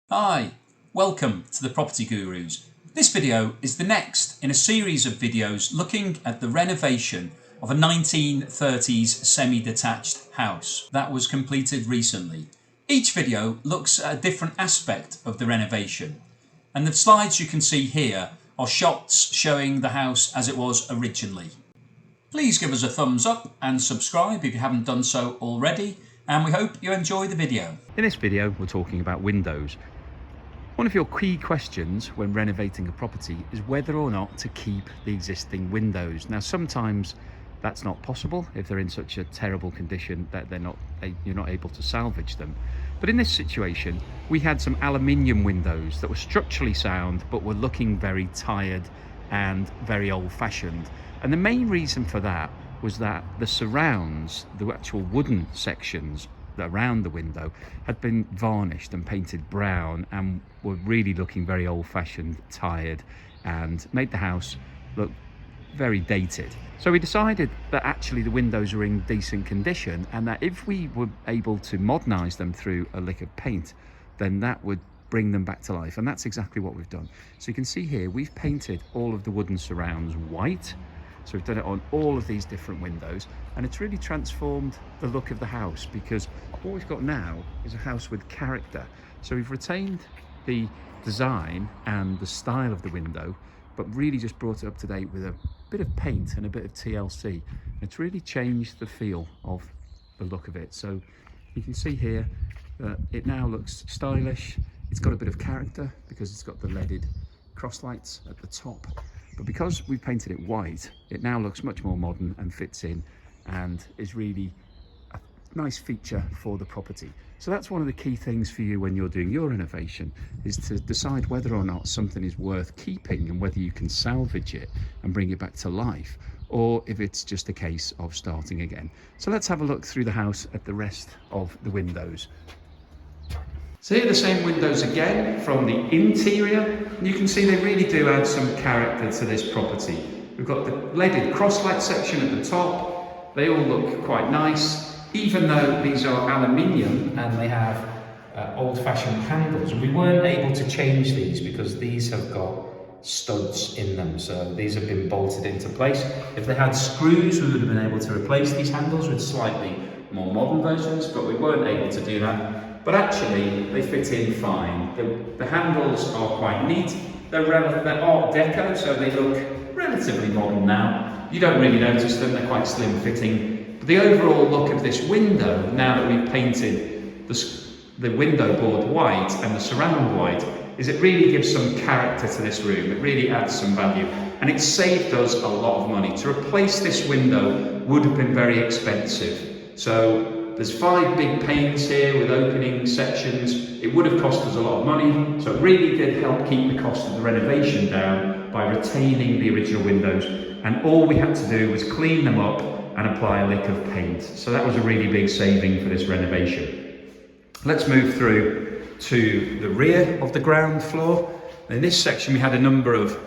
Hi, welcome to the Property Gurus. This video is the next in a series of videos looking at the renovation of a 1930s semi-detached house that was completed recently. Each video looks at a different aspect of the renovation, and the slides you can see here are shots showing the house as it was originally. Please give us a thumbs up and subscribe if you haven't done so already, and we hope you enjoy the video. In this video, we're talking about windows. One of your key questions when renovating a property is whether or not to keep the existing windows. Now, sometimes that's not possible if they're in such a terrible condition that you're not able to salvage them. But in this situation, we had some aluminium windows that were structurally sound, but were looking very tired and very old-fashioned. And the main reason for that was that the surrounds, the actual wooden sections around the window, had been varnished and painted brown and were really looking very old-fashioned, tired, and made the house look very dated. So we decided that actually the windows were in decent condition, and that if we were able to modernise them through a lick of paint, then that would bring them back to life. And that's exactly what we've done. So you can see here we've painted all of the wooden surrounds white. So we've done it on all of these different windows, and it's really transformed the look of the house, because what we've got now is a house with character. So we've retained the design and the style of the window, but really just brought it up to date with a bit of paint and a bit of TLC. It's really changed the feel of the look of it. So you can see here that it now looks stylish. It's got a bit of character because it's got the leaded cross lights at the top. But because we've painted it white, it now looks much more modern and fits in and is really a nice feature for the property. So that's one of the key things for you when you're doing your renovation, is to decide whether or not something is worth keeping and whether you can salvage it and bring it back to life, or if it's just a case of starting again. So let's have a look through the house at the rest of the windows. So here are the same windows again from the interior, and you can see they really do add some character to this property. We've got the leaded crosslight section at the top. They all look quite nice, even though these are aluminium and they have old-fashioned handles. And we weren't able to change these because these have got studs in them, so these have been bolted into place. If they had screws, we would have been able to replace these handles with slightly more modern versions, but we weren't able to do that. But actually, they fit in fine. The handles are quite neat. They're Art Deco, so they look relatively modern now. You don't really notice them, they're quite slim fitting. But the overall look of this window, now that we've painted the window board white and the surround white, is it really gives some character to this room. It really adds some value. And it saved us a lot of money. To replace this window would have been very expensive. So there's 5 big panes here with opening sections. It would have cost us a lot of money, so it really did help keep the cost of the renovation down by retaining the original windows. And all we had to do was clean them up and apply a lick of paint. So that was a really big saving for this renovation. Let's move through to the rear of the ground floor. In this section we had a number of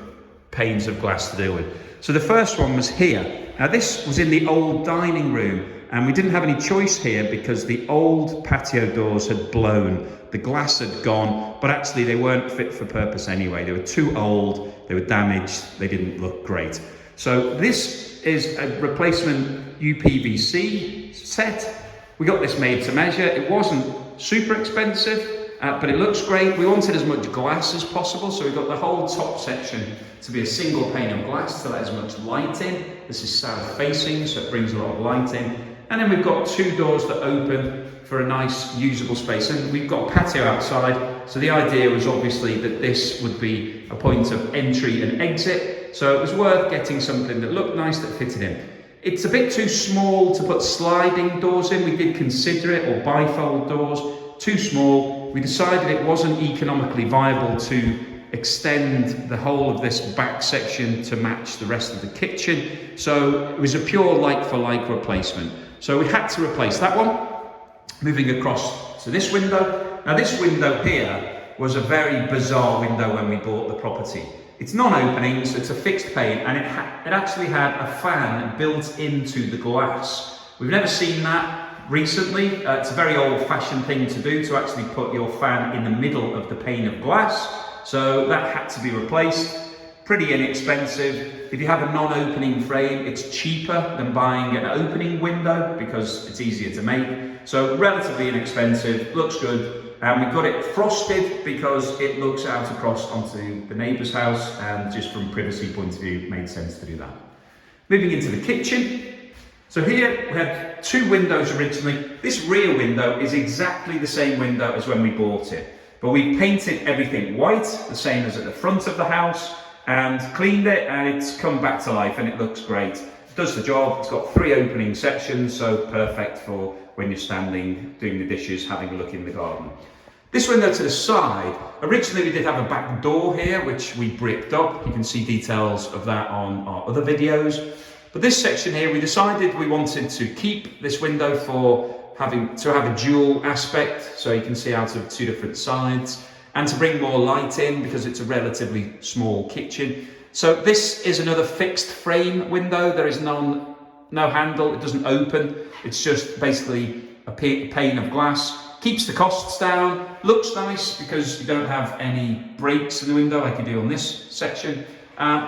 panes of glass to deal with. So the first one was here. Now this was in the old dining room, and we didn't have any choice here because the old patio doors had blown, the glass had gone, but actually they weren't fit for purpose anyway. They were too old, they were damaged, they didn't look great. So this is a replacement UPVC set. We got this made to measure. It wasn't super expensive, but it looks great. We wanted as much glass as possible, so we got the whole top section to be a single pane of glass to let as much light in. This is south facing, so it brings a lot of light in. And then we've got 2 doors that open for a nice usable space. And we've got a patio outside. So the idea was obviously that this would be a point of entry and exit. So it was worth getting something that looked nice, that fitted in. It's a bit too small to put sliding doors in. We did consider it, or bifold doors, too small. We decided it wasn't economically viable to extend the whole of this back section to match the rest of the kitchen. So it was a pure like-for-like replacement. So we had to replace that one. Moving across to this window. Now this window here was a very bizarre window when we bought the property. It's non-opening, so it's a fixed pane, and it actually had a fan built into the glass. We've never seen that. recently. It's a very old-fashioned thing to do, to actually put your fan in the middle of the pane of glass. So that had to be replaced. Pretty inexpensive. If you have a non-opening frame, it's cheaper than buying an opening window because it's easier to make. So relatively inexpensive, looks good. And we've got it frosted because it looks out across onto the neighbour's house, and just from privacy point of view, it made sense to do that. Moving into the kitchen. So here we had two windows originally. This rear window is exactly the same window as when we bought it, but we painted everything white, the same as at the front of the house, and cleaned it, and it's come back to life and it looks great. It does the job. It's got 3 opening sections, so perfect for when you're standing, doing the dishes, having a look in the garden. This window to the side, originally we did have a back door here, which we bricked up. You can see details of that on our other videos. But this section here, we decided we wanted to keep this window for have a dual aspect, so you can see out of 2 different sides, and to bring more light in because it's a relatively small kitchen. So this is another fixed frame window. There is no handle, it doesn't open. It's just basically a pane of glass. Keeps the costs down, looks nice because you don't have any breaks in the window like you do on this section.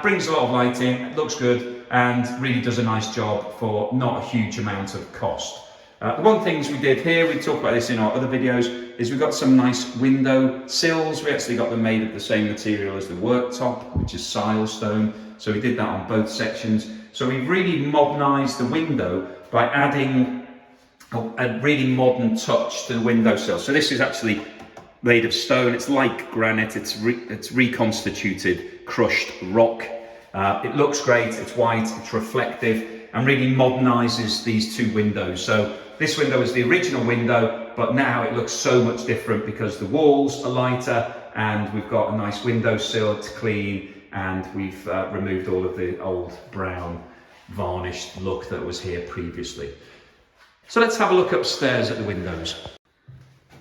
Brings a lot of light in, looks good, and really does a nice job for not a huge amount of cost. The one things we did here, we talked about this in our other videos, is we've got some nice window sills. We actually got them made of the same material as the worktop, which is silestone. So we did that on both sections. So we've really modernised the window by adding a really modern touch to the windowsill. So this is actually made of stone. It's like granite. It's reconstituted crushed rock. It looks great. It's white. It's reflective, and really modernises these 2 windows. So this window is the original window, but now it looks so much different because the walls are lighter, and we've got a nice windowsill to clean, and we've removed all of the old brown varnished look that was here previously. So let's have a look upstairs at the windows.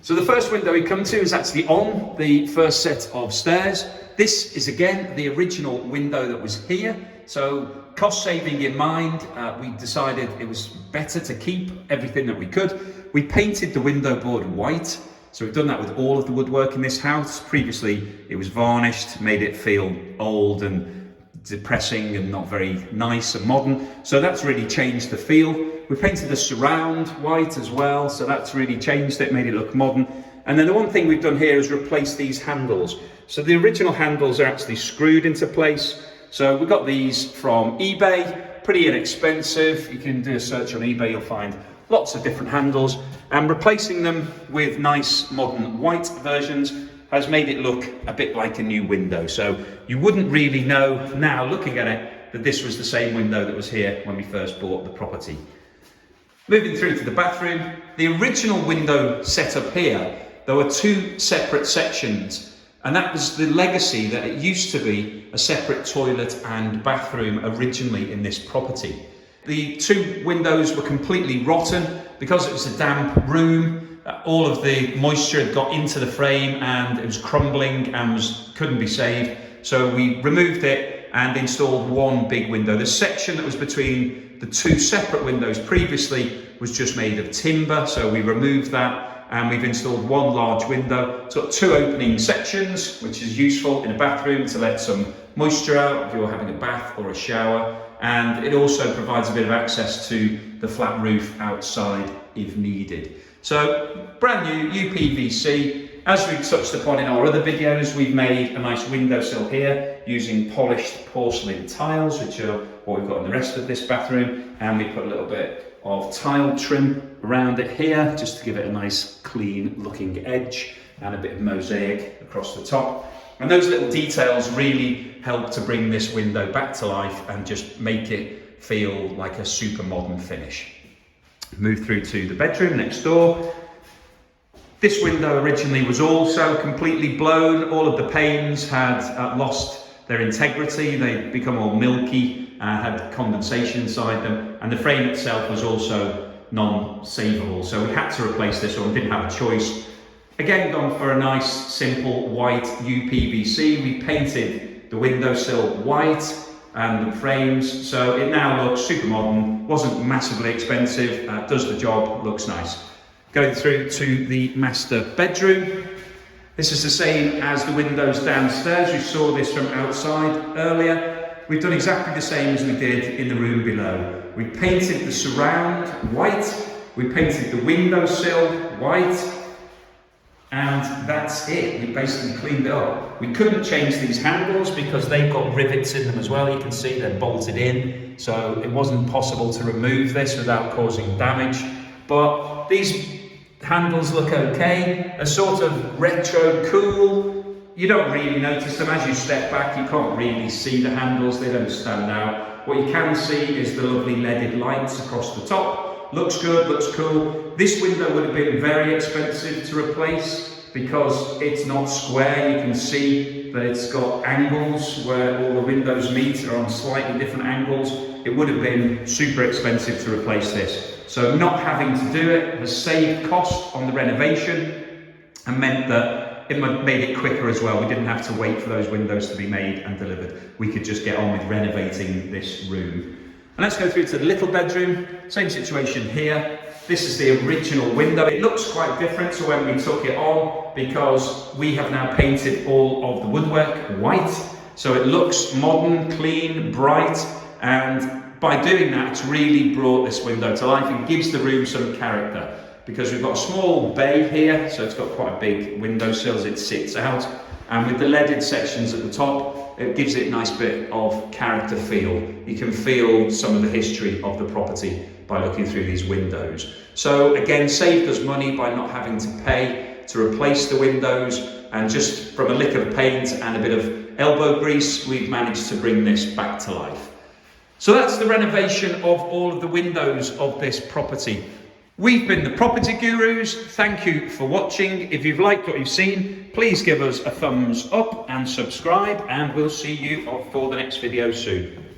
So the first window we come to is actually on the first set of stairs. This is again the original window that was here. So cost saving in mind, we decided it was better to keep everything that we could. We painted the window board white. So we've done that with all of the woodwork in this house. Previously it was varnished, made it feel old and depressing and not very nice and modern. So that's really changed the feel. We painted the surround white as well, so that's really changed it, made it look modern. And then the one thing we've done here is replace these handles. So the original handles are actually screwed into place. So we got these from eBay, pretty inexpensive. You can do a search on eBay, you'll find lots of different handles. And replacing them with nice modern white versions has made it look a bit like a new window. So you wouldn't really know now, looking at it, that this was the same window that was here when we first bought the property. Moving through to the bathroom, the original window set up here, there were 2 separate sections, and that was the legacy that it used to be a separate toilet and bathroom originally in this property. The 2 windows were completely rotten because it was a damp room. All of the moisture had got into the frame and it was crumbling and couldn't be saved. So we removed it and installed one big window. The section that was between the 2 separate windows previously was just made of timber, so we removed that and we've installed one large window. It's got 2 opening sections, which is useful in a bathroom to let some moisture out if you're having a bath or a shower, and it also provides a bit of access to the flat roof outside if needed. So brand new UPVC. As we touched upon in our other videos, we've made a nice windowsill here using polished porcelain tiles, which are what we've got in the rest of this bathroom, and we put a little bit of tile trim around it here just to give it a nice clean looking edge, and a bit of mosaic across the top. And those little details really help to bring this window back to life and just make it feel like a super modern finish. Move through to the bedroom next door. This window originally was also completely blown. All of the panes had lost their integrity. They'd become all milky, had condensation inside them, and the frame itself was also non-savable. So we had to replace this, or we didn't have a choice. Again, gone for a nice, simple white UPVC. We painted the windowsill white. and the frames, so it now looks super modern, wasn't massively expensive, does the job, looks nice. Going through to the master bedroom. This is the same as the windows downstairs. You saw this from outside earlier. We've done exactly the same as we did in the room below. We painted the surround white, we painted the windowsill white, and that's it. We basically cleaned it up. We couldn't change these handles because they've got rivets in them as well. You can see they're bolted in, so it wasn't possible to remove this without causing damage. But these handles look okay. They're sort of retro cool. You don't really notice them. As you step back, you can't really see the handles. They don't stand out. What you can see is the lovely leaded lights across the top. Looks good, looks cool. This window would have been very expensive to replace because it's not square. You can see that it's got angles where all the windows meet are on slightly different angles. It would have been super expensive to replace this. So not having to do it has saved cost on the renovation and meant that it made it quicker as well. We didn't have to wait for those windows to be made and delivered. We could just get on with renovating this room. And let's go through to the little bedroom. Same situation here. This is the original window. It looks quite different to when we took it on because we have now painted all of the woodwork white. So it looks modern, clean, bright, and by doing that, it's really brought this window to life and gives the room some character because we've got a small bay here, so it's got quite a big windowsill as it sits out, and with the leaded sections at the top, it gives it a nice bit of character feel. You can feel some of the history of the property by looking through these windows. So again, saved us money by not having to pay to replace the windows, and just from a lick of paint and a bit of elbow grease, we've managed to bring this back to life. So that's the renovation of all of the windows of this property. We've been the Property Gurus. Thank you for watching. If you've liked what you've seen, please give us a thumbs up and subscribe, and we'll see you for the next video soon.